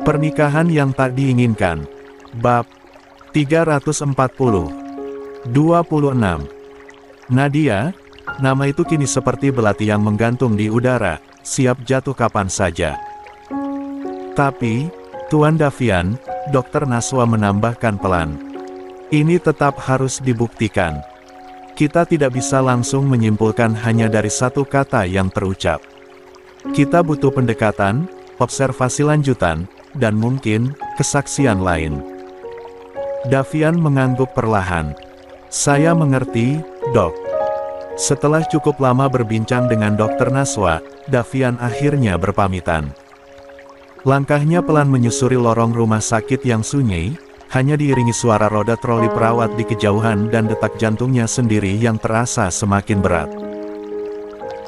Pernikahan yang tak diinginkan. Bab 340. 26. Nadia, nama itu kini seperti belati yang menggantung di udara, siap jatuh kapan saja. Tapi, Tuan Davian, Dr. Naswa menambahkan pelan. Ini tetap harus dibuktikan. Kita tidak bisa langsung menyimpulkan hanya dari satu kata yang terucap. Kita butuh pendekatan, observasi lanjutan, dan mungkin kesaksian lain. Davian mengangguk perlahan. Saya mengerti, Dok. Setelah cukup lama berbincang dengan Dr. Naswa, Davian akhirnya berpamitan. Langkahnya pelan menyusuri lorong rumah sakit yang sunyi, hanya diiringi suara roda troli perawat di kejauhan dan detak jantungnya sendiri yang terasa semakin berat.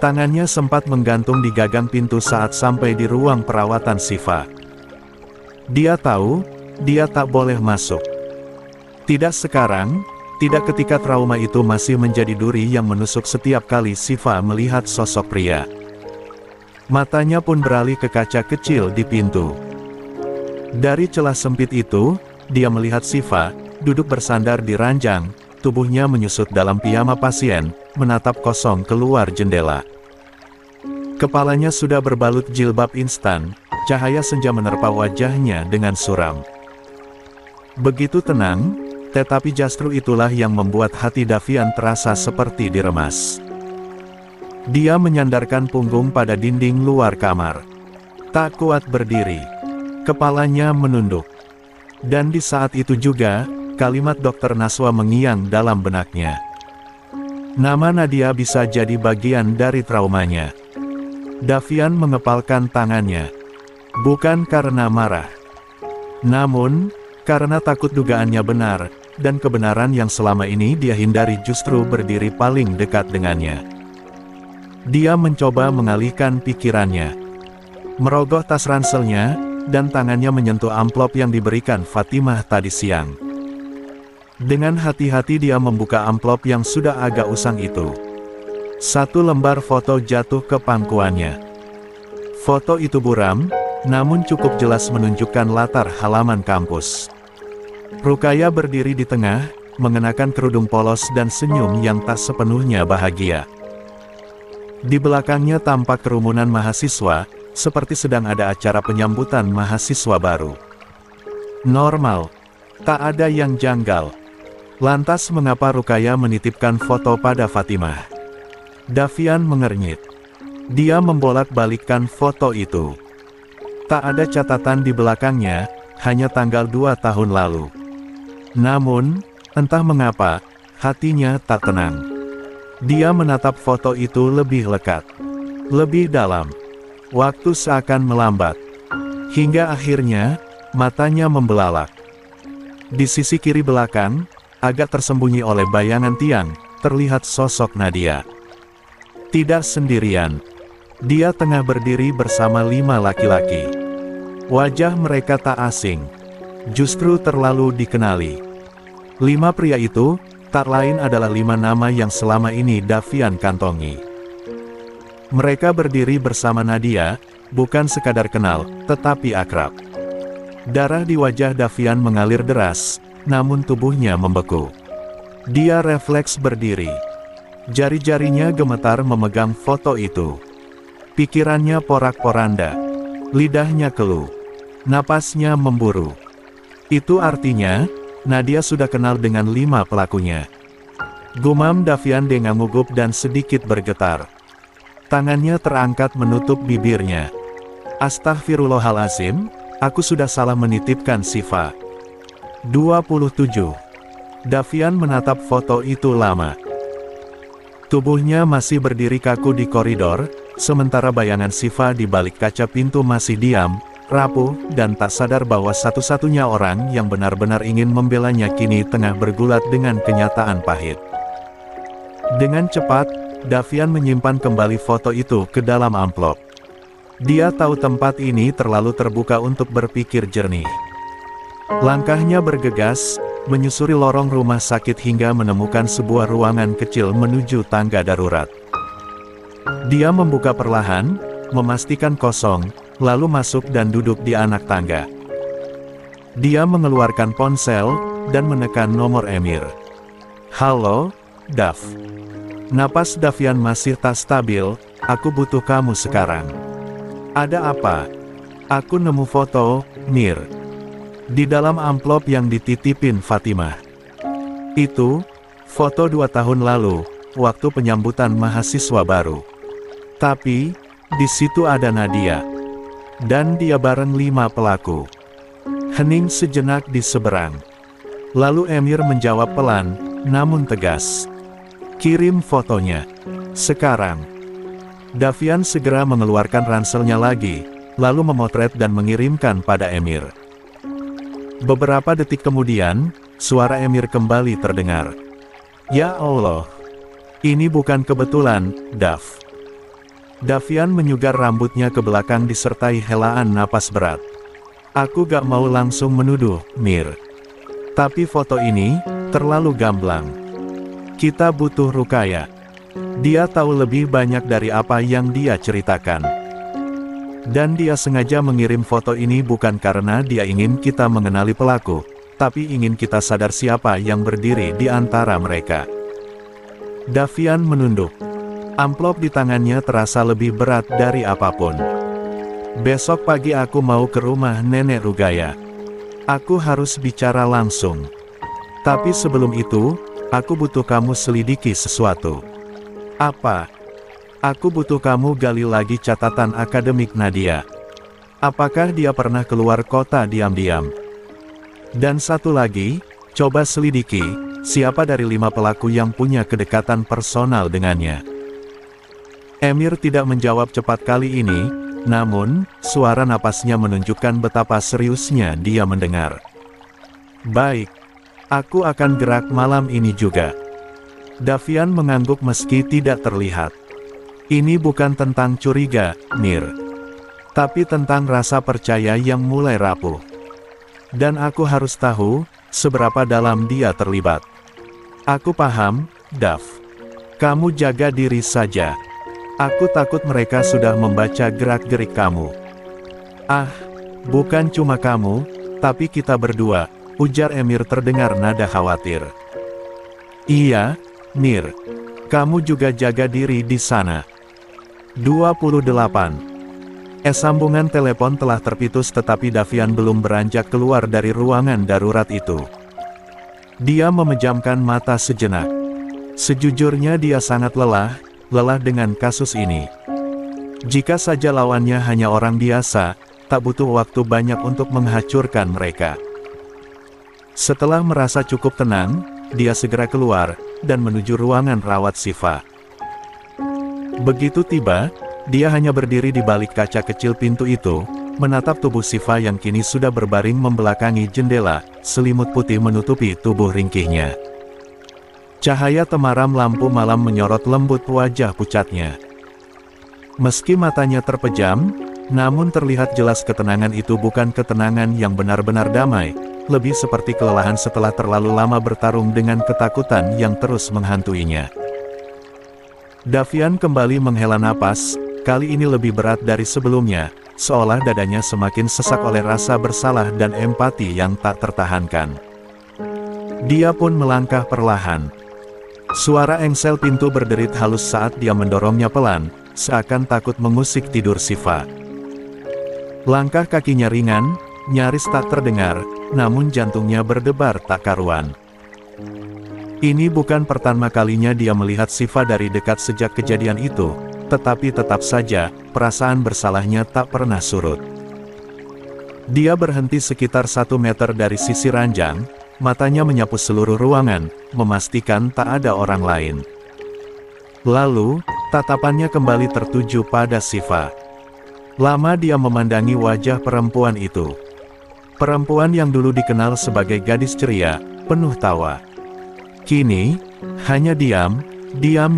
Tangannya sempat menggantung di gagang pintu saat sampai di ruang perawatan Siva. Dia tahu, dia tak boleh masuk. Tidak sekarang, tidak ketika trauma itu masih menjadi duri yang menusuk setiap kali Siva melihat sosok pria. Matanya pun beralih ke kaca kecil di pintu. Dari celah sempit itu, dia melihat Siva, duduk bersandar di ranjang, tubuhnya menyusut dalam piyama pasien, menatap kosong keluar jendela. Kepalanya sudah berbalut jilbab instan, cahaya senja menerpa wajahnya dengan suram. Begitu tenang, tetapi justru itulah yang membuat hati Davian terasa seperti diremas. Dia menyandarkan punggung pada dinding luar kamar. Tak kuat berdiri. Kepalanya menunduk. Dan di saat itu juga, kalimat Dr. Naswa mengiang dalam benaknya. Nama Nadia bisa jadi bagian dari traumanya. Davian mengepalkan tangannya. Bukan karena marah. Namun, karena takut dugaannya benar, dan kebenaran yang selama ini dia hindari justru berdiri paling dekat dengannya. Dia mencoba mengalihkan pikirannya. Merogoh tas ranselnya, dan tangannya menyentuh amplop yang diberikan Fatimah tadi siang. Dengan hati-hati dia membuka amplop yang sudah agak usang itu. Satu lembar foto jatuh ke pangkuannya. Foto itu buram, namun cukup jelas menunjukkan latar halaman kampus. Rukaya berdiri di tengah, mengenakan kerudung polos dan senyum yang tak sepenuhnya bahagia. Di belakangnya tampak kerumunan mahasiswa, seperti sedang ada acara penyambutan mahasiswa baru. Normal. Tak ada yang janggal. Lantas mengapa Rukaya menitipkan foto pada Fatimah? Davian mengernyit. Dia membolak-balikkan foto itu. Tak ada catatan di belakangnya, hanya tanggal 2 tahun lalu. Namun, entah mengapa, hatinya tak tenang. Dia menatap foto itu lebih lekat, lebih dalam. Waktu seakan melambat. Hingga akhirnya, matanya membelalak. Di sisi kiri belakang, agak tersembunyi oleh bayangan tiang, terlihat sosok Nadia. Tidak sendirian. Dia tengah berdiri bersama 5 laki-laki. Wajah mereka tak asing. Justru terlalu dikenali. 5 pria itu, tak lain adalah 5 nama yang selama ini Davian kantongi. Mereka berdiri bersama Nadia, bukan sekadar kenal, tetapi akrab. Darah di wajah Davian mengalir deras, namun tubuhnya membeku. Dia refleks berdiri. Jari-jarinya gemetar memegang foto itu. Pikirannya porak-poranda. Lidahnya keluh. Napasnya memburu. Itu artinya, Nadia sudah kenal dengan 5 pelakunya. Gumam Davian dengan gugup dan sedikit bergetar. Tangannya terangkat menutup bibirnya. Astaghfirullahalazim, aku sudah salah menitipkan Siva. 27. Davian menatap foto itu lama. Tubuhnya masih berdiri kaku di koridor, sementara bayangan Siva di balik kaca pintu masih diam, rapuh, dan tak sadar bahwa satu-satunya orang yang benar-benar ingin membelanya kini tengah bergulat dengan kenyataan pahit. Dengan cepat, Davian menyimpan kembali foto itu ke dalam amplop. Dia tahu tempat ini terlalu terbuka untuk berpikir jernih. Langkahnya bergegas, menyusuri lorong rumah sakit hingga menemukan sebuah ruangan kecil menuju tangga darurat. Dia membuka perlahan, memastikan kosong, lalu masuk dan duduk di anak tangga. Dia mengeluarkan ponsel, dan menekan nomor Emir. "Halo, Dav." Napas Davian masih tak stabil. "Aku butuh kamu sekarang." "Ada apa?" "Aku nemu foto, Mir. Di dalam amplop yang dititipin Fatimah. Itu, foto 2 tahun lalu, waktu penyambutan mahasiswa baru. Tapi, di situ ada Nadia. Dan dia bareng 5 pelaku." Hening sejenak di seberang. Lalu Emir menjawab pelan, namun tegas. "Kirim fotonya. Sekarang." Davian segera mengeluarkan ranselnya lagi, lalu memotret dan mengirimkan pada Emir. Beberapa detik kemudian, suara Emir kembali terdengar. "Ya Allah. Ini bukan kebetulan, Dav." Davian menyugar rambutnya ke belakang disertai helaan napas berat. "Aku gak mau langsung menuduh, Mir. Tapi foto ini, terlalu gamblang. Kita butuh Rukaya. Dia tahu lebih banyak dari apa yang dia ceritakan. Dan dia sengaja mengirim foto ini bukan karena dia ingin kita mengenali pelaku, tapi ingin kita sadar siapa yang berdiri di antara mereka." Davian menunduk. Amplop di tangannya terasa lebih berat dari apapun. "Besok pagi aku mau ke rumah Nenek Rugaya. Aku harus bicara langsung. Tapi sebelum itu, aku butuh kamu selidiki sesuatu." "Apa?" "Aku butuh kamu gali lagi catatan akademik Nadia. Apakah dia pernah keluar kota diam-diam? Dan satu lagi, coba selidiki, siapa dari 5 pelaku yang punya kedekatan personal dengannya." Emir tidak menjawab cepat kali ini, namun, suara napasnya menunjukkan betapa seriusnya dia mendengar. "Baik. Aku akan gerak malam ini juga." Davian mengangguk meski tidak terlihat. "Ini bukan tentang curiga, Mir. Tapi tentang rasa percaya yang mulai rapuh. Dan aku harus tahu, seberapa dalam dia terlibat." "Aku paham, Dav. Kamu jaga diri saja. Aku takut mereka sudah membaca gerak-gerik kamu." "Ah, bukan cuma kamu, tapi kita berdua," ujar Emir terdengar nada khawatir. "Iya, Mir. Kamu juga jaga diri di sana." 28. Sambungan telepon telah terputus tetapi Davian belum beranjak keluar dari ruangan darurat itu. Dia memejamkan mata sejenak. Sejujurnya dia sangat lelah dengan kasus ini. Jika saja lawannya hanya orang biasa, tak butuh waktu banyak untuk menghancurkan mereka. Setelah merasa cukup tenang, dia segera keluar, dan menuju ruangan rawat Siva. Begitu tiba, dia hanya berdiri di balik kaca kecil pintu itu, menatap tubuh Siva yang kini sudah berbaring membelakangi jendela, selimut putih menutupi tubuh ringkihnya. Cahaya temaram lampu malam menyorot lembut wajah pucatnya. Meski matanya terpejam, namun terlihat jelas ketenangan itu bukan ketenangan yang benar-benar damai, lebih seperti kelelahan setelah terlalu lama bertarung dengan ketakutan yang terus menghantuinya. Davian kembali menghela napas, kali ini lebih berat dari sebelumnya, seolah dadanya semakin sesak oleh rasa bersalah dan empati yang tak tertahankan. Dia pun melangkah perlahan. Suara engsel pintu berderit halus saat dia mendorongnya pelan, seakan takut mengusik tidur Siva. Langkah kakinya ringan, nyaris tak terdengar, namun jantungnya berdebar tak karuan. Ini bukan pertama kalinya dia melihat Siva dari dekat sejak kejadian itu, tetapi tetap saja, perasaan bersalahnya tak pernah surut. Dia berhenti sekitar 1 meter dari sisi ranjang, matanya menyapu seluruh ruangan, memastikan tak ada orang lain. Lalu, tatapannya kembali tertuju pada Siva. Lama dia memandangi wajah perempuan itu. Perempuan yang dulu dikenal sebagai gadis ceria, penuh tawa. Kini, hanya diam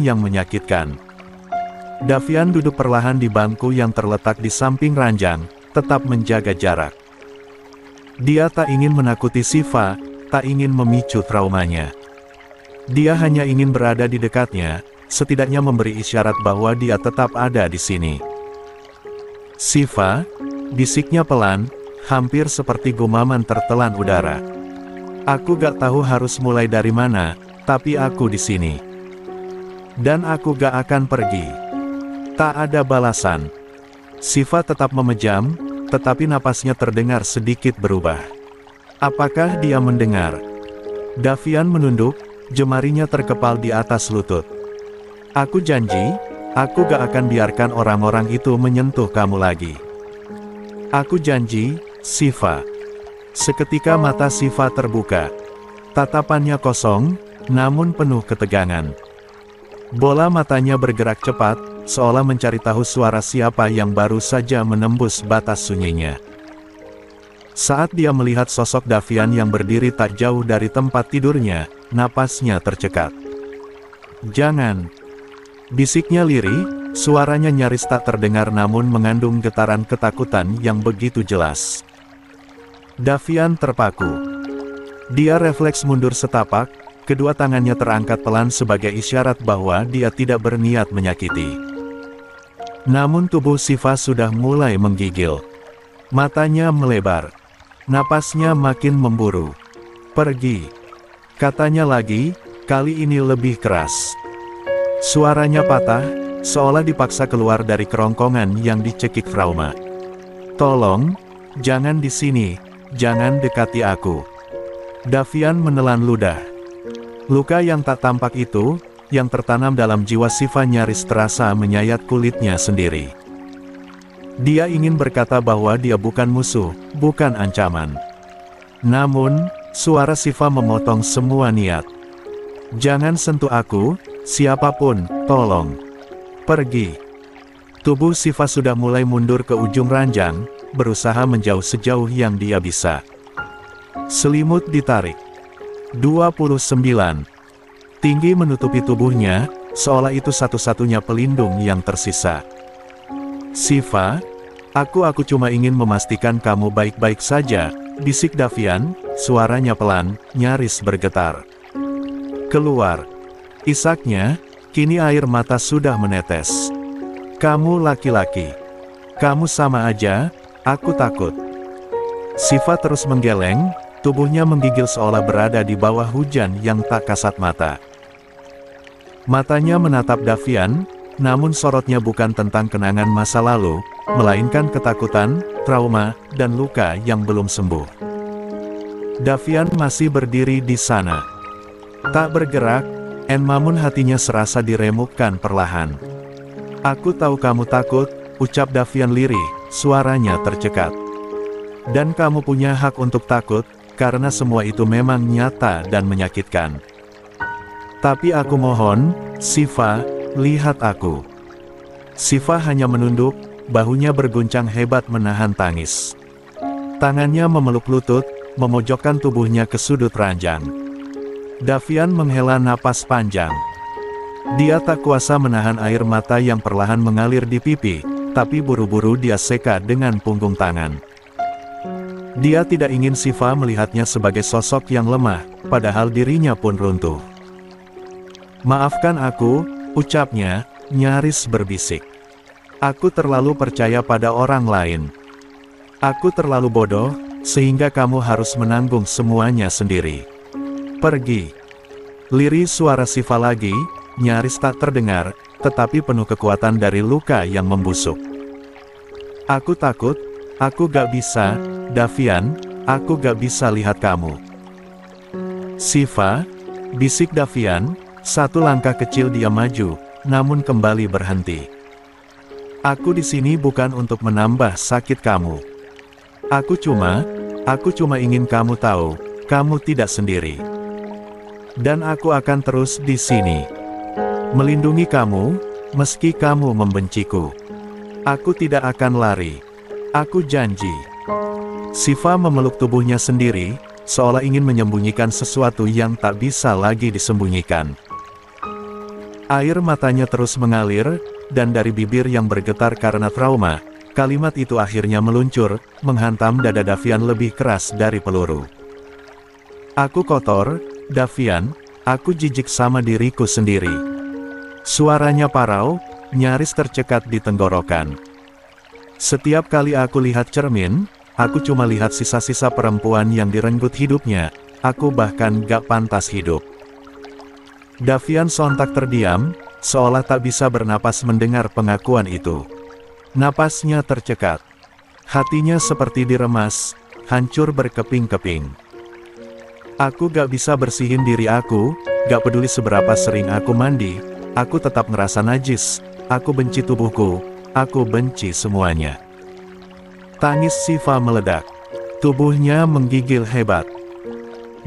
yang menyakitkan. Davian duduk perlahan di bangku yang terletak di samping ranjang, tetap menjaga jarak. Dia tak ingin menakuti Siva, tak ingin memicu traumanya. Dia hanya ingin berada di dekatnya, setidaknya memberi isyarat bahwa dia tetap ada di sini. "Siva," bisiknya pelan, hampir seperti gumaman tertelan udara. Aku gak tahu harus mulai dari mana, tapi aku di sini. Dan aku gak akan pergi. Tak ada balasan. Siva tetap memejam, tetapi napasnya terdengar sedikit berubah. Apakah dia mendengar? Davian menunduk, jemarinya terkepal di atas lutut. Aku janji, aku gak akan biarkan orang-orang itu menyentuh kamu lagi. Aku janji, Siva. Seketika mata Siva terbuka. Tatapannya kosong, namun penuh ketegangan. Bola matanya bergerak cepat, seolah mencari tahu suara siapa yang baru saja menembus batas sunyinya. Saat dia melihat sosok Davian yang berdiri tak jauh dari tempat tidurnya, napasnya tercekat. Jangan! Bisiknya lirih, suaranya nyaris tak terdengar namun mengandung getaran ketakutan yang begitu jelas. Davian terpaku. Dia refleks mundur setapak, kedua tangannya terangkat pelan sebagai isyarat bahwa dia tidak berniat menyakiti. Namun tubuh Siva sudah mulai menggigil. Matanya melebar. Napasnya makin memburu. Pergi. Katanya lagi, kali ini lebih keras. Suaranya patah, seolah dipaksa keluar dari kerongkongan yang dicekik trauma. Tolong, jangan di sini, jangan dekati aku. Davian menelan ludah. Luka yang tak tampak itu, yang tertanam dalam jiwa Siva nyaris terasa menyayat kulitnya sendiri. Dia ingin berkata bahwa dia bukan musuh, bukan ancaman. Namun, suara Siva memotong semua niat. Jangan sentuh aku, siapapun, tolong. Pergi. Tubuh Siva sudah mulai mundur ke ujung ranjang, berusaha menjauh sejauh yang dia bisa. Selimut ditarik. 29. Tinggi menutupi tubuhnya, seolah itu satu-satunya pelindung yang tersisa. Siva, aku cuma ingin memastikan kamu baik-baik saja, bisik Davian, suaranya pelan, nyaris bergetar. Keluar. Isaknya, kini air mata sudah menetes. Kamu laki-laki. Kamu sama aja, aku takut. Siva terus menggeleng, tubuhnya menggigil seolah berada di bawah hujan yang tak kasat mata. Matanya menatap Davian, namun sorotnya bukan tentang kenangan masa lalu, melainkan ketakutan, trauma, dan luka yang belum sembuh. Davian masih berdiri di sana. Tak bergerak, namun hatinya serasa diremukkan perlahan. Aku tahu kamu takut, ucap Davian lirih, suaranya tercekat. Dan kamu punya hak untuk takut, karena semua itu memang nyata dan menyakitkan. Tapi aku mohon, Siva, lihat aku. Siva hanya menunduk, bahunya berguncang hebat menahan tangis. Tangannya memeluk lutut, memojokkan tubuhnya ke sudut ranjang. Davian menghela napas panjang. Dia tak kuasa menahan air mata yang perlahan mengalir di pipi, tapi buru-buru dia seka dengan punggung tangan. Dia tidak ingin Siva melihatnya sebagai sosok yang lemah, padahal dirinya pun runtuh. Maafkan aku, ucapnya, nyaris berbisik. Aku terlalu percaya pada orang lain. Aku terlalu bodoh, sehingga kamu harus menanggung semuanya sendiri. Pergi. Lirih suara Siva lagi, nyaris tak terdengar, tetapi penuh kekuatan dari luka yang membusuk. Aku takut, aku gak bisa, Davian, aku gak bisa lihat kamu. Siva, bisik Davian, satu langkah kecil dia maju, namun kembali berhenti. Aku di sini bukan untuk menambah sakit kamu. Aku cuma ingin kamu tahu, kamu tidak sendiri. Dan aku akan terus di sini. Melindungi kamu, meski kamu membenciku. Aku tidak akan lari. Aku janji. Siva memeluk tubuhnya sendiri, seolah ingin menyembunyikan sesuatu yang tak bisa lagi disembunyikan. Air matanya terus mengalir, dan dari bibir yang bergetar karena trauma, kalimat itu akhirnya meluncur, menghantam dada Davian lebih keras dari peluru. Aku kotor, Davian, aku jijik sama diriku sendiri. Suaranya parau, nyaris tercekat di tenggorokan. Setiap kali aku lihat cermin, aku cuma lihat sisa-sisa perempuan yang direnggut hidupnya, aku bahkan gak pantas hidup. Davian sontak terdiam, seolah tak bisa bernapas mendengar pengakuan itu. Napasnya tercekat. Hatinya seperti diremas, hancur berkeping-keping. Aku gak bisa bersihin diri aku, gak peduli seberapa sering aku mandi, aku tetap ngerasa najis, aku benci tubuhku, aku benci semuanya. Tangis Shiva meledak. Tubuhnya menggigil hebat.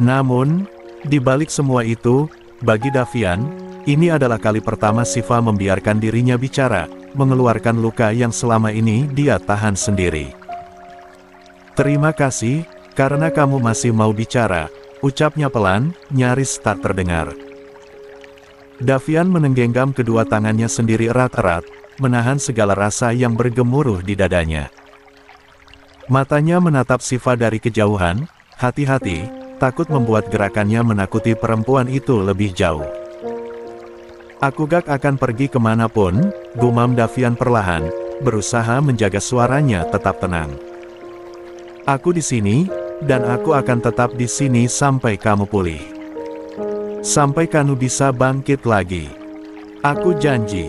Namun, di balik semua itu, bagi Davian, ini adalah kali pertama Shiva membiarkan dirinya bicara, mengeluarkan luka yang selama ini dia tahan sendiri. Terima kasih, karena kamu masih mau bicara, ucapnya pelan, nyaris tak terdengar. Davian menenggenggam kedua tangannya sendiri erat-erat, menahan segala rasa yang bergemuruh di dadanya. Matanya menatap Shiva dari kejauhan, hati-hati, takut membuat gerakannya menakuti perempuan itu lebih jauh. Aku gak akan pergi kemanapun, gumam Davian perlahan, berusaha menjaga suaranya tetap tenang. Aku di sini, dan aku akan tetap di sini sampai kamu pulih. Sampai kamu bisa bangkit lagi. Aku janji.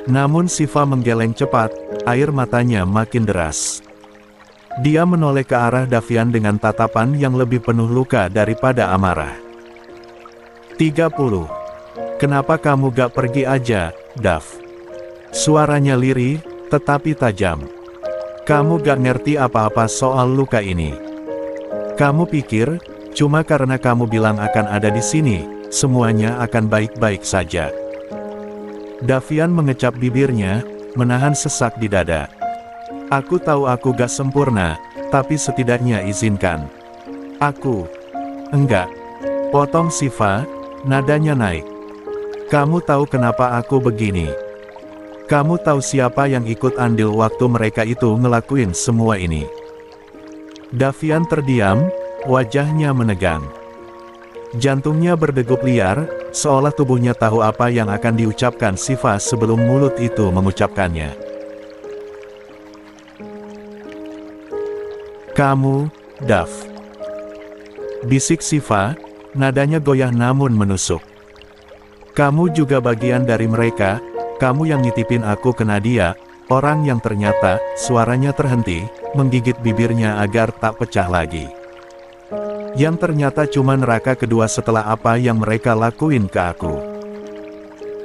Namun Shiva menggeleng cepat, air matanya makin deras. Dia menoleh ke arah Davian dengan tatapan yang lebih penuh luka daripada amarah. 30. Kenapa kamu gak pergi aja, Dav? Suaranya lirih, tetapi tajam. Kamu gak ngerti apa-apa soal luka ini. Kamu pikir, cuma karena kamu bilang akan ada di sini, semuanya akan baik-baik saja. Davian mengecap bibirnya, menahan sesak di dada. Aku tahu aku gak sempurna, tapi setidaknya izinkan. Aku. Enggak. Potong Shiva, nadanya naik. Kamu tahu kenapa aku begini? Kamu tahu siapa yang ikut andil waktu mereka itu ngelakuin semua ini? Davian terdiam, wajahnya menegang. Jantungnya berdegup liar, seolah tubuhnya tahu apa yang akan diucapkan Shiva sebelum mulut itu mengucapkannya. Kamu, Dav. Bisik Shiva, nadanya goyah namun menusuk. Kamu juga bagian dari mereka, kamu yang nitipin aku ke Nadia, orang yang ternyata, suaranya terhenti, menggigit bibirnya agar tak pecah lagi. Yang ternyata cuma neraka kedua setelah apa yang mereka lakuin ke aku.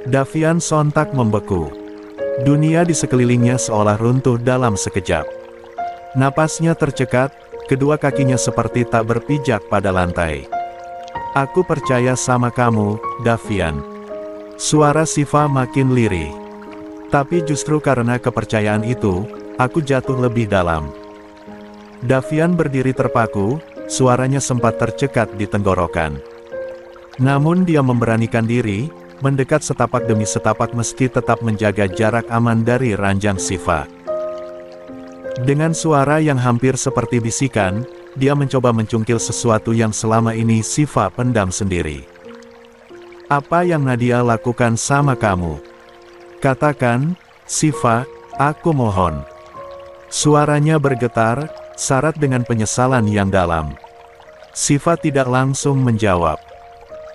Davian sontak membeku. Dunia di sekelilingnya seolah runtuh dalam sekejap. Napasnya tercekat, kedua kakinya seperti tak berpijak pada lantai. Aku percaya sama kamu, Davian. Suara Shiva makin lirih. Tapi justru karena kepercayaan itu, aku jatuh lebih dalam. Davian berdiri terpaku, suaranya sempat tercekat di tenggorokan. Namun dia memberanikan diri, mendekat setapak demi setapak meski tetap menjaga jarak aman dari ranjang Shiva. Dengan suara yang hampir seperti bisikan, dia mencoba mencungkil sesuatu yang selama ini Shiva pendam sendiri. Apa yang Nadia lakukan sama kamu? Katakan, Shiva, aku mohon. Suaranya bergetar, syarat dengan penyesalan yang dalam. Shiva tidak langsung menjawab.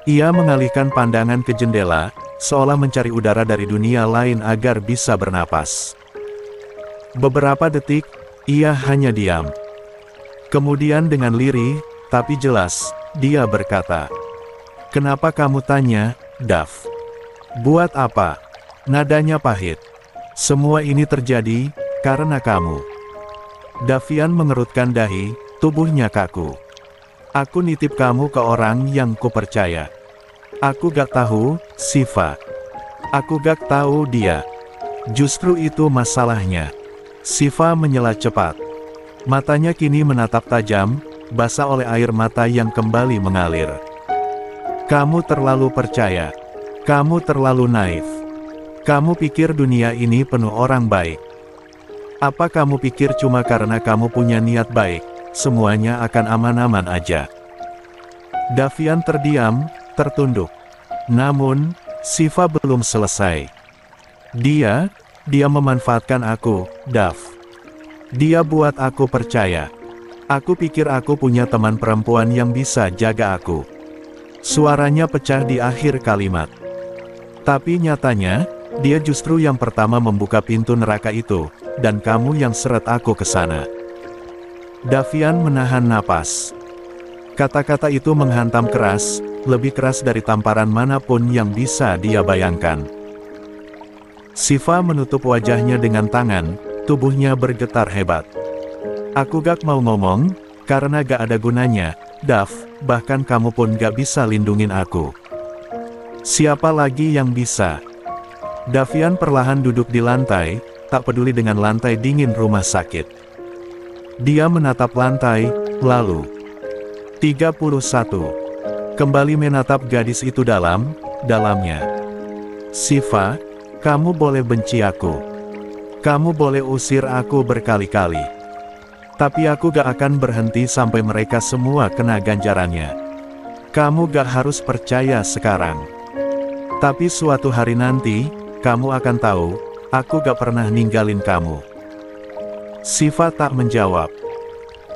Ia mengalihkan pandangan ke jendela, seolah mencari udara dari dunia lain agar bisa bernapas. Beberapa detik, ia hanya diam. Kemudian dengan lirih, tapi jelas, dia berkata, "Kenapa kamu tanya, Dav? Buat apa?" Nadanya pahit. "Semua ini terjadi, karena kamu." Davian mengerutkan dahi, tubuhnya kaku. "Aku nitip kamu ke orang yang kupercaya. Aku gak tahu, Shiva. Aku gak tahu dia. Justru itu masalahnya." Shiva menyela cepat. Matanya kini menatap tajam, basah oleh air mata yang kembali mengalir. "Kamu terlalu percaya. Kamu terlalu naif. Kamu pikir dunia ini penuh orang baik. Apa kamu pikir cuma karena kamu punya niat baik, semuanya akan aman-aman aja?" Davian terdiam, tertunduk. Namun, Shiva belum selesai. Dia memanfaatkan aku, Dav. Dia buat aku percaya. Aku pikir aku punya teman perempuan yang bisa jaga aku. Suaranya pecah di akhir kalimat. Tapi nyatanya, dia justru yang pertama membuka pintu neraka itu, dan kamu yang seret aku ke sana. Davian menahan napas. Kata-kata itu menghantam keras, lebih keras dari tamparan manapun yang bisa dia bayangkan. Siva menutup wajahnya dengan tangan, tubuhnya bergetar hebat. Aku gak mau ngomong, karena gak ada gunanya, Dav, bahkan kamu pun gak bisa lindungin aku. Siapa lagi yang bisa? Davian perlahan duduk di lantai, tak peduli dengan lantai dingin rumah sakit. Dia menatap lantai, lalu 31. Kembali menatap gadis itu dalamnya. Siva, kamu boleh benci aku. Kamu boleh usir aku berkali-kali. Tapi aku gak akan berhenti sampai mereka semua kena ganjarannya. Kamu gak harus percaya sekarang. Tapi suatu hari nanti, kamu akan tahu, aku gak pernah ninggalin kamu. Siva tak menjawab.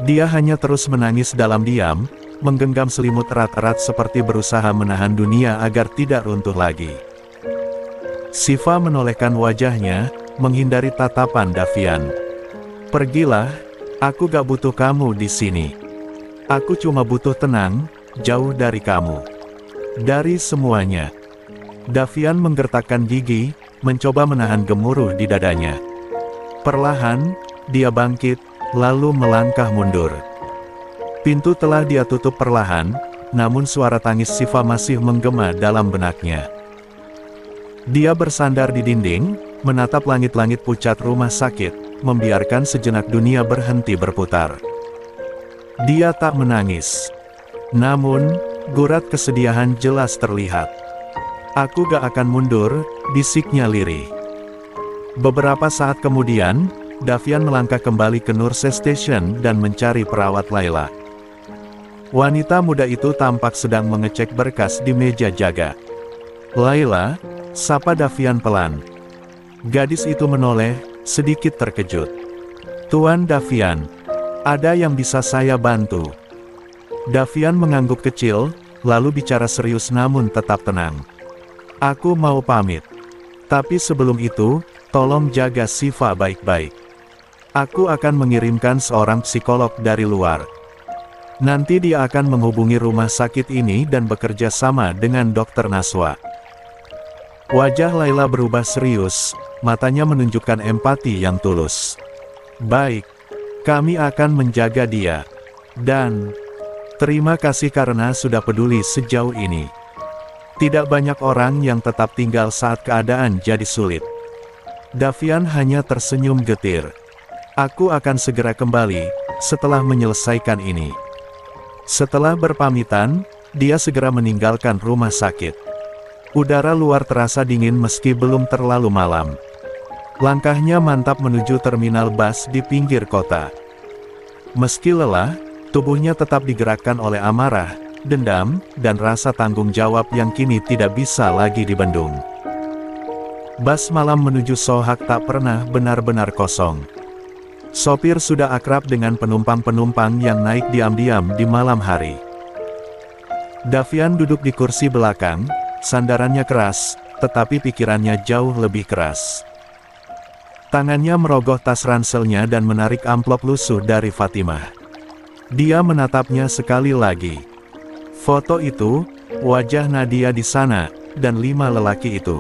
Dia hanya terus menangis dalam diam, menggenggam selimut erat-erat seperti berusaha menahan dunia agar tidak runtuh lagi. Siva menolehkan wajahnya, menghindari tatapan Davian. Pergilah, aku gak butuh kamu di sini. Aku cuma butuh tenang, jauh dari kamu. Dari semuanya. Davian menggertakkan gigi, mencoba menahan gemuruh di dadanya. Perlahan, dia bangkit, lalu melangkah mundur. Pintu telah dia tutup perlahan, namun suara tangis Siva masih menggema dalam benaknya. Dia bersandar di dinding, menatap langit-langit pucat rumah sakit, membiarkan sejenak dunia berhenti berputar. Dia tak menangis. Namun, gurat kesedihan jelas terlihat. Aku gak akan mundur, bisiknya lirih. Beberapa saat kemudian, Davian melangkah kembali ke Nurse Station dan mencari perawat Laila. Wanita muda itu tampak sedang mengecek berkas di meja jaga. Laila, sapa Davian pelan. Gadis itu menoleh, sedikit terkejut. Tuan Davian, ada yang bisa saya bantu? Davian mengangguk kecil, lalu bicara serius namun tetap tenang. Aku mau pamit. Tapi sebelum itu, tolong jaga Siva baik-baik. Aku akan mengirimkan seorang psikolog dari luar. Nanti dia akan menghubungi rumah sakit ini dan bekerja sama dengan Dr. Naswa. Wajah Laila berubah serius, matanya menunjukkan empati yang tulus. Baik, kami akan menjaga dia. Dan, terima kasih karena sudah peduli sejauh ini. Tidak banyak orang yang tetap tinggal saat keadaan jadi sulit. Davian hanya tersenyum getir. Aku akan segera kembali, setelah menyelesaikan ini. Setelah berpamitan, dia segera meninggalkan rumah sakit. Udara luar terasa dingin meski belum terlalu malam. Langkahnya mantap menuju terminal bus di pinggir kota. Meski lelah, tubuhnya tetap digerakkan oleh amarah, dendam, dan rasa tanggung jawab yang kini tidak bisa lagi dibendung. Bus malam menuju Sohag tak pernah benar-benar kosong. Sopir sudah akrab dengan penumpang-penumpang yang naik diam-diam di malam hari. Davian duduk di kursi belakang, sandarannya keras, tetapi pikirannya jauh lebih keras. Tangannya merogoh tas ranselnya dan menarik amplop lusuh dari Fatimah. Dia menatapnya sekali lagi. Foto itu, wajah Nadia di sana, dan 5 lelaki itu.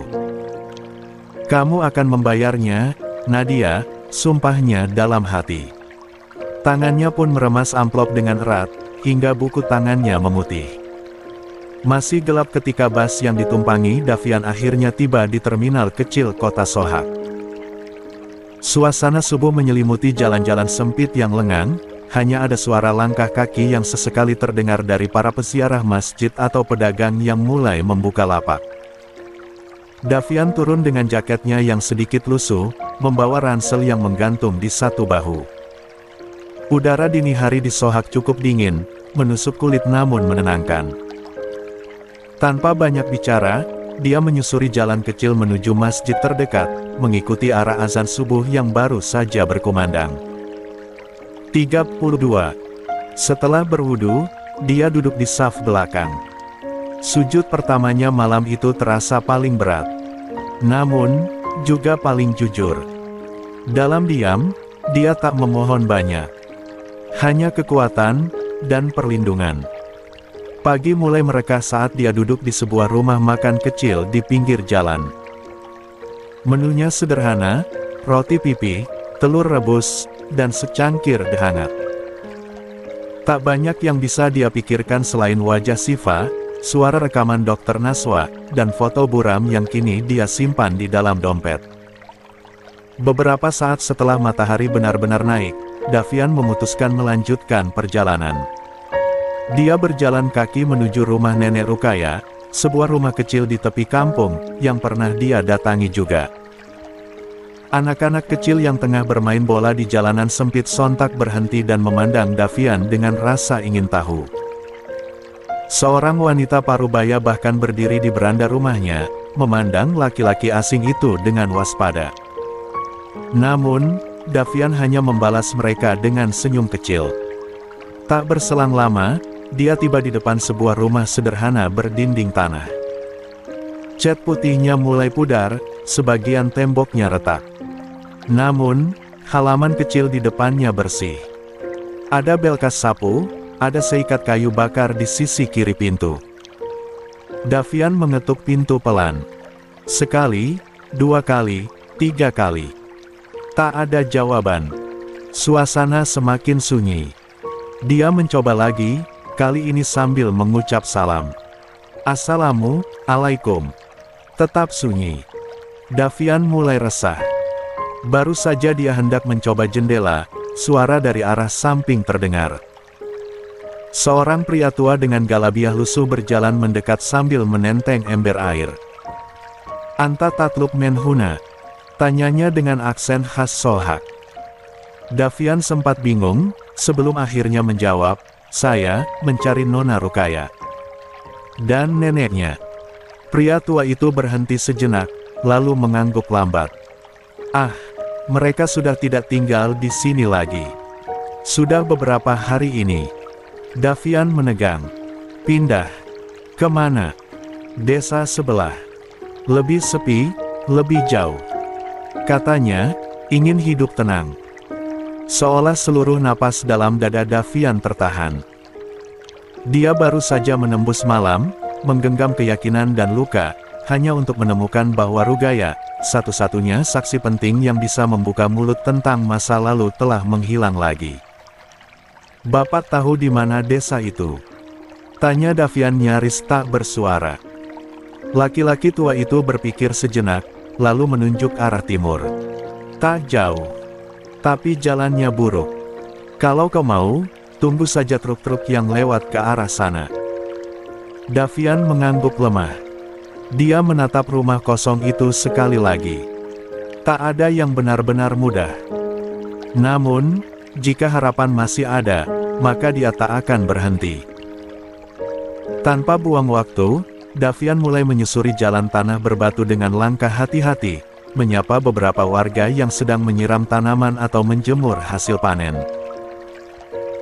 Kamu akan membayarnya, Nadia, sumpahnya dalam hati. Tangannya pun meremas amplop dengan erat, hingga buku tangannya memutih. Masih gelap ketika bus yang ditumpangi Davian akhirnya tiba di terminal kecil kota Sohag. Suasana subuh menyelimuti jalan-jalan sempit yang lengang, hanya ada suara langkah kaki yang sesekali terdengar dari para peziarah masjid atau pedagang yang mulai membuka lapak. Davian turun dengan jaketnya yang sedikit lusuh, membawa ransel yang menggantung di satu bahu. Udara dini hari di Sohag cukup dingin, menusuk kulit namun menenangkan. Tanpa banyak bicara, dia menyusuri jalan kecil menuju masjid terdekat, mengikuti arah azan subuh yang baru saja berkumandang. 32. Setelah berwudu, dia duduk di saf belakang. Sujud pertamanya malam itu terasa paling berat. Namun, juga paling jujur. Dalam diam, dia tak memohon banyak. Hanya kekuatan, dan perlindungan. Pagi mulai merekah saat dia duduk di sebuah rumah makan kecil di pinggir jalan. Menunya sederhana, roti pipi, telur rebus, dan secangkir teh hangat. Tak banyak yang bisa dia pikirkan selain wajah Siva, suara rekaman Dr. Naswa, dan foto buram yang kini dia simpan di dalam dompet. Beberapa saat setelah matahari benar-benar naik, Davian memutuskan melanjutkan perjalanan. Dia berjalan kaki menuju rumah Nenek Rukaya, sebuah rumah kecil di tepi kampung, yang pernah dia datangi juga. Anak-anak kecil yang tengah bermain bola di jalanan sempit sontak berhenti dan memandang Davian dengan rasa ingin tahu. Seorang wanita parubaya bahkan berdiri di beranda rumahnya, memandang laki-laki asing itu dengan waspada. Namun, Davian hanya membalas mereka dengan senyum kecil. Tak berselang lama, dia tiba di depan sebuah rumah sederhana berdinding tanah. Cat putihnya mulai pudar, sebagian temboknya retak. Namun, halaman kecil di depannya bersih. Ada belkas sapu, ada seikat kayu bakar di sisi kiri pintu. Davian mengetuk pintu pelan. Sekali, 2 kali, 3 kali. Tak ada jawaban. Suasana semakin sunyi. Dia mencoba lagi, kali ini sambil mengucap salam. Assalamualaikum. Tetap sunyi. Davian mulai resah. Baru saja dia hendak mencoba jendela, suara dari arah samping terdengar. Seorang pria tua dengan galabiah lusuh berjalan mendekat sambil menenteng ember air. "Anta tatlub men huna?" tanyanya dengan aksen khas Solhak. Davian sempat bingung, sebelum akhirnya menjawab, "Saya mencari Nona Rukaya dan neneknya." Pria tua itu berhenti sejenak, lalu mengangguk lambat. "Ah, mereka sudah tidak tinggal di sini lagi. Sudah beberapa hari ini." Davian menegang. "Pindah. Kemana?" "Desa sebelah. Lebih sepi, lebih jauh." Katanya, ingin hidup tenang. Seolah seluruh napas dalam dada Davian tertahan. Dia baru saja menembus malam, menggenggam keyakinan dan luka, hanya untuk menemukan bahwa Rugaya, satu-satunya saksi penting yang bisa membuka mulut tentang masa lalu telah menghilang lagi. "Bapak tahu di mana desa itu?" tanya Davian nyaris tak bersuara. Laki-laki tua itu berpikir sejenak, lalu menunjuk arah timur. "Tak jauh. Tapi jalannya buruk. Kalau kau mau, tunggu saja truk-truk yang lewat ke arah sana." Davian mengangguk lemah. Dia menatap rumah kosong itu sekali lagi. Tak ada yang benar-benar mudah. Namun, jika harapan masih ada, maka dia tak akan berhenti. Tanpa buang waktu, Davian mulai menyusuri jalan tanah berbatu dengan langkah hati-hati, menyapa beberapa warga yang sedang menyiram tanaman atau menjemur hasil panen.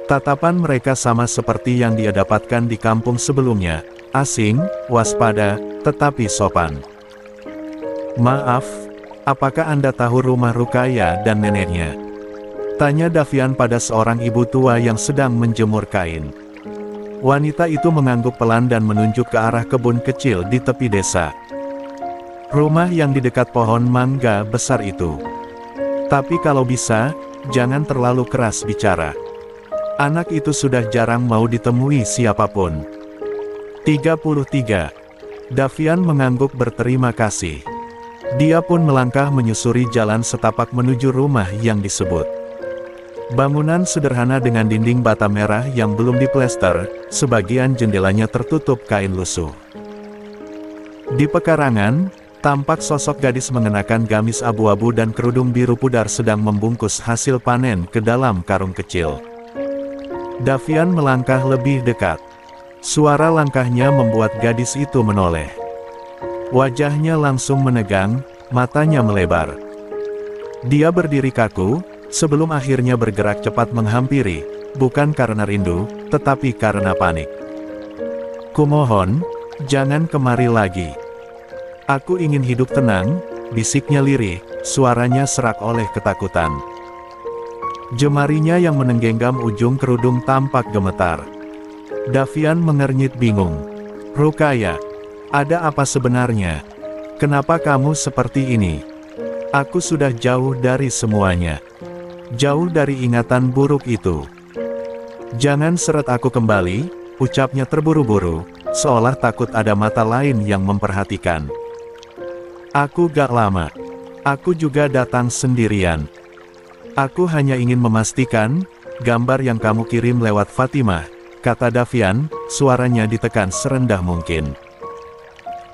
Tatapan mereka sama seperti yang dia dapatkan di kampung sebelumnya, asing, waspada, tetapi sopan. "Maaf, apakah Anda tahu rumah Rukaya dan neneknya?" tanya Davian pada seorang ibu tua yang sedang menjemur kain. Wanita itu mengangguk pelan dan menunjuk ke arah kebun kecil di tepi desa. "Rumah yang di dekat pohon mangga besar itu. Tapi kalau bisa, jangan terlalu keras bicara. Anak itu sudah jarang mau ditemui siapapun." 33. Davian mengangguk berterima kasih. Dia pun melangkah menyusuri jalan setapak menuju rumah yang disebut. Bangunan sederhana dengan dinding bata merah yang belum diplester, sebagian jendelanya tertutup kain lusuh. Di pekarangan, tampak sosok gadis mengenakan gamis abu-abu dan kerudung biru pudar sedang membungkus hasil panen ke dalam karung kecil. Davian melangkah lebih dekat. Suara langkahnya membuat gadis itu menoleh. Wajahnya langsung menegang, matanya melebar. Dia berdiri kaku, sebelum akhirnya bergerak cepat menghampiri, bukan karena rindu, tetapi karena panik. Kumohon, jangan kemari lagi. Aku ingin hidup tenang, bisiknya lirih, suaranya serak oleh ketakutan. Jemarinya yang menenggenggam ujung kerudung tampak gemetar. Davian mengernyit bingung. Rukaya, ada apa sebenarnya? Kenapa kamu seperti ini? Aku sudah jauh dari semuanya. Jauh dari ingatan buruk itu. Jangan seret aku kembali, ucapnya terburu-buru, seolah takut ada mata lain yang memperhatikan. Aku gak lama. Aku juga datang sendirian. Aku hanya ingin memastikan, gambar yang kamu kirim lewat Fatimah, kata Davian, suaranya ditekan serendah mungkin.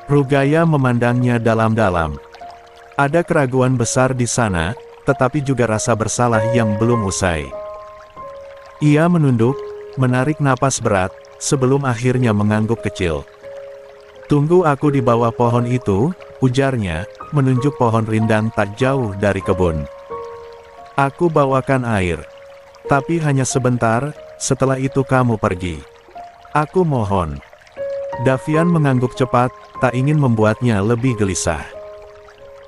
Rugaya memandangnya dalam-dalam. Ada keraguan besar di sana, tetapi juga rasa bersalah yang belum usai. Ia menunduk, menarik napas berat, sebelum akhirnya mengangguk kecil. Tunggu aku di bawah pohon itu, ujarnya, menunjuk pohon rindang tak jauh dari kebun. Aku bawakan air. Tapi hanya sebentar, setelah itu kamu pergi. Aku mohon. Davian mengangguk cepat, tak ingin membuatnya lebih gelisah.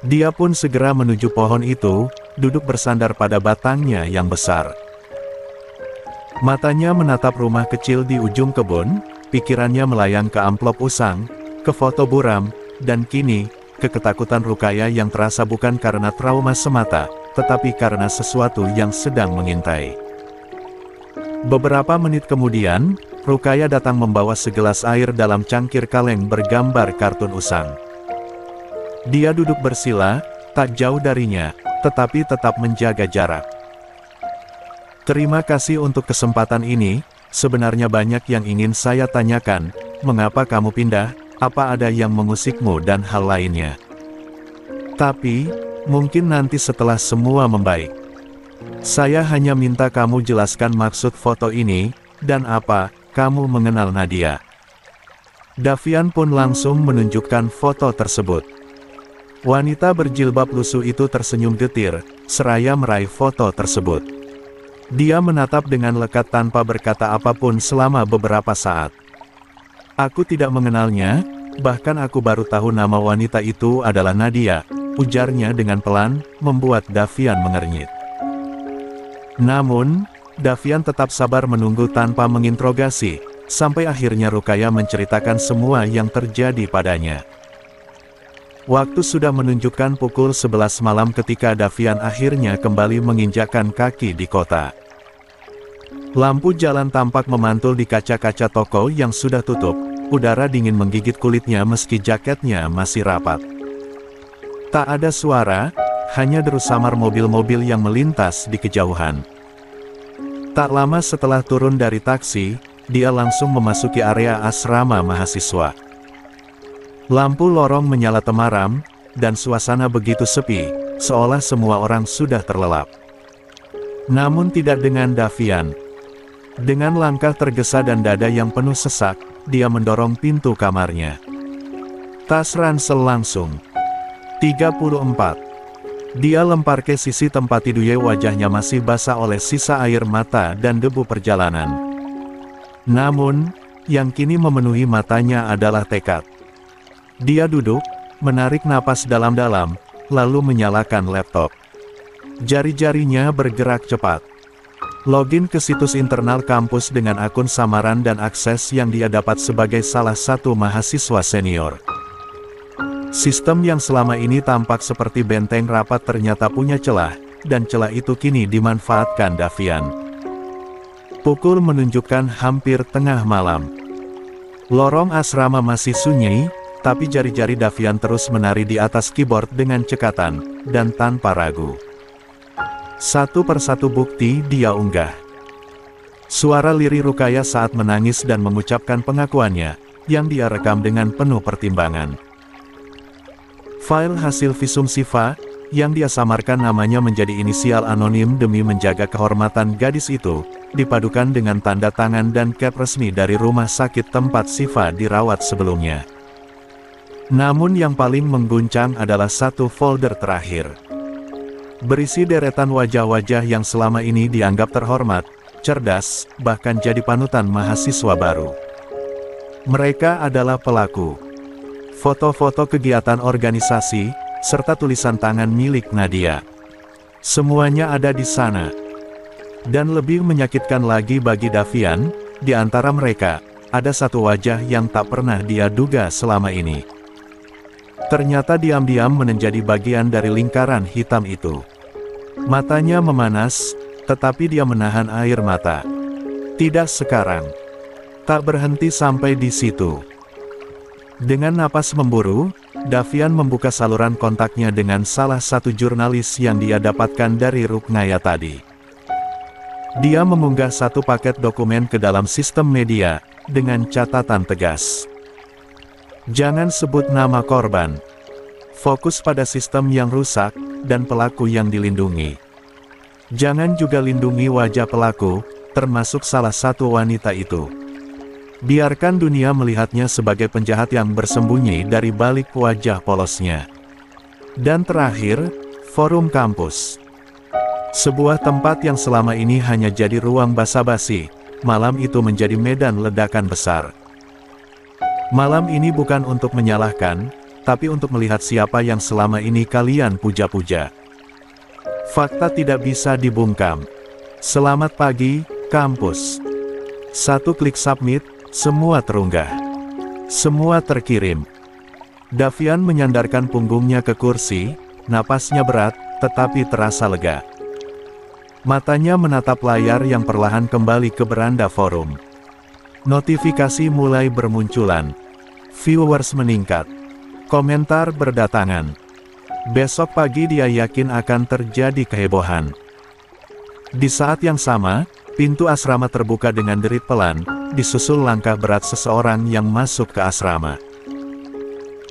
Dia pun segera menuju pohon itu, duduk bersandar pada batangnya yang besar. Matanya menatap rumah kecil di ujung kebun, pikirannya melayang ke amplop usang, ke foto buram, dan kini, ke ketakutan Rukaya yang terasa bukan karena trauma semata, tetapi karena sesuatu yang sedang mengintai. Beberapa menit kemudian, Rukaya datang membawa segelas air dalam cangkir kaleng bergambar kartun usang. Dia duduk bersila, tak jauh darinya, tetapi tetap menjaga jarak. Terima kasih untuk kesempatan ini, sebenarnya banyak yang ingin saya tanyakan, mengapa kamu pindah, apa ada yang mengusikmu dan hal lainnya. Tapi, mungkin nanti setelah semua membaik. Saya hanya minta kamu jelaskan maksud foto ini, dan apa, kamu mengenal Nadia. Davian pun langsung menunjukkan foto tersebut. Wanita berjilbab lusuh itu tersenyum getir, seraya meraih foto tersebut. Dia menatap dengan lekat tanpa berkata apapun selama beberapa saat. Aku tidak mengenalnya, bahkan aku baru tahu nama wanita itu adalah Nadia, ujarnya dengan pelan, membuat Davian mengernyit. Namun, Davian tetap sabar menunggu tanpa menginterogasi, sampai akhirnya Rukaya menceritakan semua yang terjadi padanya. Waktu sudah menunjukkan pukul 11 malam ketika Davian akhirnya kembali menginjakkan kaki di kota. Lampu jalan tampak memantul di kaca-kaca toko yang sudah tutup, udara dingin menggigit kulitnya meski jaketnya masih rapat. Tak ada suara, hanya deru samar mobil-mobil yang melintas di kejauhan. Tak lama setelah turun dari taksi, dia langsung memasuki area asrama mahasiswa. Lampu lorong menyala temaram, dan suasana begitu sepi, seolah semua orang sudah terlelap. Namun tidak dengan Davian. Dengan langkah tergesa dan dada yang penuh sesak, dia mendorong pintu kamarnya. Tas ransel langsung. 34. Dia lempar ke sisi tempat tidurnya, wajahnya masih basah oleh sisa air mata dan debu perjalanan. Namun, yang kini memenuhi matanya adalah tekad. Dia duduk, menarik napas dalam-dalam, lalu menyalakan laptop. Jari-jarinya bergerak cepat. Login ke situs internal kampus dengan akun samaran dan akses yang dia dapat sebagai salah satu mahasiswa senior. Sistem yang selama ini tampak seperti benteng rapat ternyata punya celah, dan celah itu kini dimanfaatkan Davian. Pukul menunjukkan hampir tengah malam. Lorong asrama masih sunyi, tapi jari-jari Davian terus menari di atas keyboard dengan cekatan, dan tanpa ragu. Satu persatu bukti dia unggah. Suara lirih Rukaya saat menangis dan mengucapkan pengakuannya, yang dia rekam dengan penuh pertimbangan. File hasil visum Siva, yang dia samarkan namanya menjadi inisial anonim demi menjaga kehormatan gadis itu, dipadukan dengan tanda tangan dan cap resmi dari rumah sakit tempat Siva dirawat sebelumnya. Namun yang paling mengguncang adalah satu folder terakhir. Berisi deretan wajah-wajah yang selama ini dianggap terhormat, cerdas, bahkan jadi panutan mahasiswa baru. Mereka adalah pelaku. Foto-foto kegiatan organisasi, serta tulisan tangan milik Nadia. Semuanya ada di sana. Dan lebih menyakitkan lagi bagi Davian, di antara mereka, ada satu wajah yang tak pernah dia duga selama ini. Ternyata diam-diam menjadi bagian dari lingkaran hitam itu. Matanya memanas, tetapi dia menahan air mata. Tidak sekarang. Tak berhenti sampai di situ. Dengan napas memburu, Davian membuka saluran kontaknya dengan salah satu jurnalis yang dia dapatkan dari Ruknaya tadi. Dia mengunggah satu paket dokumen ke dalam sistem media, dengan catatan tegas. Jangan sebut nama korban. Fokus pada sistem yang rusak, dan pelaku yang dilindungi. Jangan juga lindungi wajah pelaku, termasuk salah satu wanita itu. Biarkan dunia melihatnya sebagai penjahat yang bersembunyi dari balik wajah polosnya. Dan terakhir, forum kampus. Sebuah tempat yang selama ini hanya jadi ruang basa-basi, malam itu menjadi medan ledakan besar. Malam ini bukan untuk menyalahkan, tapi untuk melihat siapa yang selama ini kalian puja-puja. Fakta tidak bisa dibungkam. Selamat pagi, kampus. Satu klik submit, semua terunggah. Semua terkirim. Davian menyandarkan punggungnya ke kursi, napasnya berat, tetapi terasa lega. Matanya menatap layar yang perlahan kembali ke beranda forum. Notifikasi mulai bermunculan. Viewers meningkat. Komentar berdatangan. Besok pagi dia yakin akan terjadi kehebohan. Di saat yang sama, pintu asrama terbuka dengan derit pelan, disusul langkah berat seseorang yang masuk ke asrama.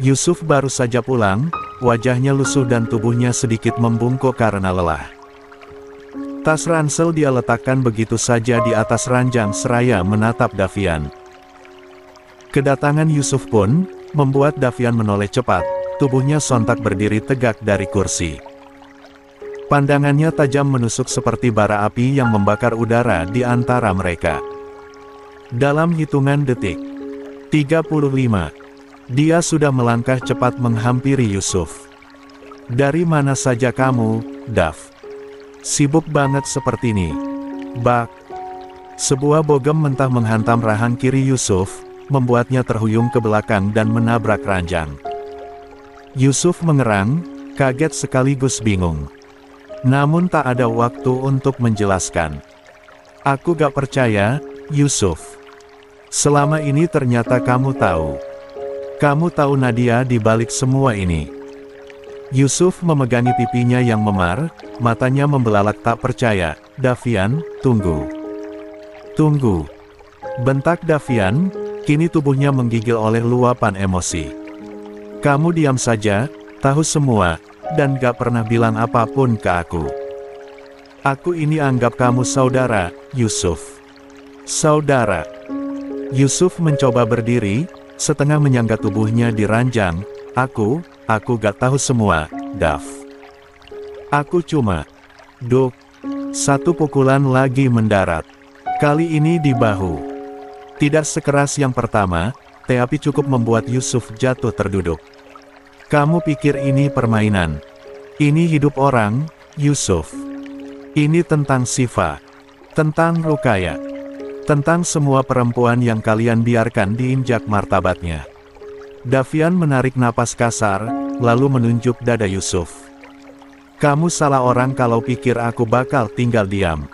Yusuf baru saja pulang, wajahnya lusuh dan tubuhnya sedikit membungkuk karena lelah. Tas ransel dia letakkan begitu saja di atas ranjang seraya menatap Davian. Kedatangan Yusuf pun, membuat Davian menoleh cepat, tubuhnya sontak berdiri tegak dari kursi. Pandangannya tajam menusuk seperti bara api yang membakar udara di antara mereka. Dalam hitungan detik, 35, dia sudah melangkah cepat menghampiri Yusuf. Dari mana saja kamu, Dav? Sibuk banget seperti ini. Bak. Sebuah bogem mentah menghantam rahang kiri Yusuf, membuatnya terhuyung ke belakang dan menabrak ranjang. Yusuf mengerang, kaget sekaligus bingung. Namun tak ada waktu untuk menjelaskan. Aku gak percaya, Yusuf. Selama ini ternyata kamu tahu. Kamu tahu Nadia di balik semua ini. Yusuf memegangi pipinya yang memar, matanya membelalak tak percaya. Davian, tunggu. Tunggu. Bentak Davian, kini tubuhnya menggigil oleh luapan emosi. Kamu diam saja, tahu semua, dan gak pernah bilang apapun ke aku. Aku ini anggap kamu saudara, Yusuf. Saudara. Yusuf mencoba berdiri, setengah menyangga tubuhnya di ranjang. Aku gak tahu semua, Dav. Aku cuma... Duk. Satu pukulan lagi mendarat. Kali ini di bahu. Tidak sekeras yang pertama, tapi cukup membuat Yusuf jatuh terduduk. Kamu pikir ini permainan? Ini hidup orang, Yusuf. Ini tentang Siva. Tentang Rukaya. Tentang semua perempuan yang kalian biarkan diinjak martabatnya. Davian menarik napas kasar, lalu menunjuk dada Yusuf. Kamu salah orang kalau pikir aku bakal tinggal diam.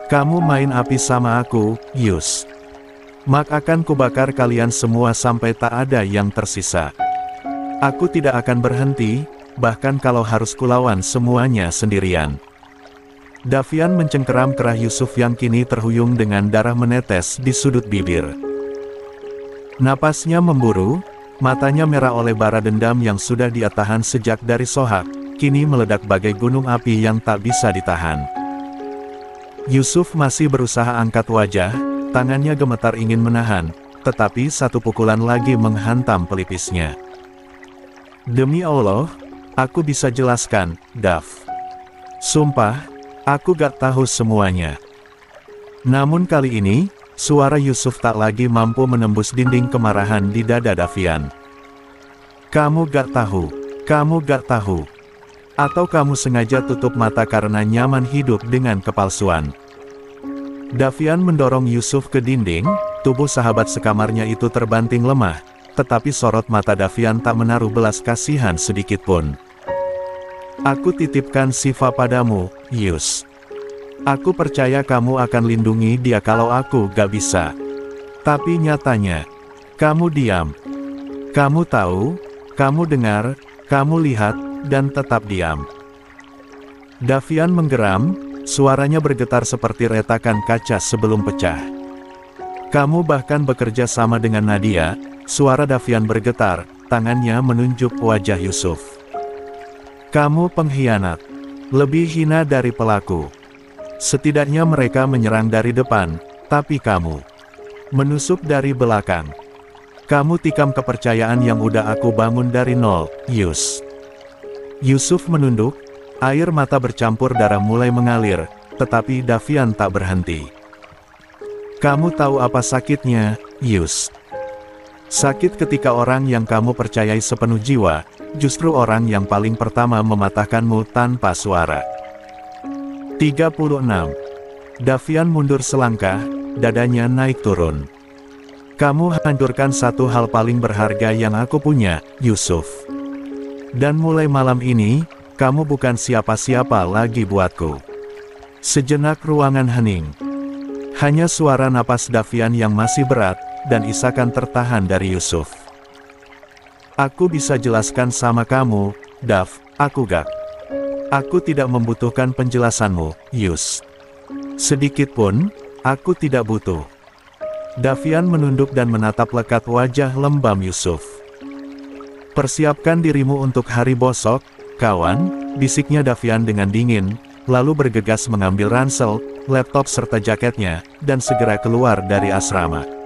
Kamu main api sama aku, Yus. Mak akan kubakar kalian semua sampai tak ada yang tersisa. Aku tidak akan berhenti, bahkan kalau harus kulawan semuanya sendirian. Davian mencengkeram kerah Yusuf yang kini terhuyung dengan darah menetes di sudut bibir. Napasnya memburu, matanya merah oleh bara dendam yang sudah dia tahan sejak dari Sohak, kini meledak bagai gunung api yang tak bisa ditahan. Yusuf masih berusaha angkat wajah, tangannya gemetar ingin menahan, tetapi satu pukulan lagi menghantam pelipisnya. Demi Allah, aku bisa jelaskan, Dav. Sumpah, aku gak tahu semuanya. Namun kali ini, suara Yusuf tak lagi mampu menembus dinding kemarahan di dada Davian. Kamu gak tahu. Kamu gak tahu. Atau kamu sengaja tutup mata karena nyaman hidup dengan kepalsuan. Davian mendorong Yusuf ke dinding, tubuh sahabat sekamarnya itu terbanting lemah, tetapi sorot mata Davian tak menaruh belas kasihan sedikitpun. Aku titipkan Siva padamu, Yus. Aku percaya kamu akan lindungi dia kalau aku gak bisa. Tapi nyatanya, kamu diam. Kamu tahu, kamu dengar, kamu lihat, dan tetap diam. Davian menggeram. Suaranya bergetar seperti retakan kaca sebelum pecah. Kamu bahkan bekerja sama dengan Nadia. Suara Davian bergetar, tangannya menunjuk wajah Yusuf. Kamu pengkhianat. Lebih hina dari pelaku. Setidaknya mereka menyerang dari depan, tapi kamu menusuk dari belakang. Kamu tikam kepercayaan yang udah aku bangun dari nol, Yus. Yusuf menunduk. Air mata bercampur darah mulai mengalir, tetapi Davian tak berhenti. Kamu tahu apa sakitnya, Yus? Sakit ketika orang yang kamu percayai sepenuh jiwa, justru orang yang paling pertama mematahkanmu tanpa suara. 36. Davian mundur selangkah, dadanya naik turun. Kamu hancurkan satu hal paling berharga yang aku punya, Yusuf. Dan mulai malam ini, kamu bukan siapa-siapa lagi buatku. Sejenak ruangan hening. Hanya suara napas Davian yang masih berat, dan isakan tertahan dari Yusuf. Aku bisa jelaskan sama kamu, Dav, aku gak. Aku tidak membutuhkan penjelasanmu, Yus. Sedikitpun, aku tidak butuh. Davian menunduk dan menatap lekat wajah lembam Yusuf. Persiapkan dirimu untuk hari besok, kawan, bisiknya Davian dengan dingin, lalu bergegas mengambil ransel, laptop serta jaketnya, dan segera keluar dari asrama.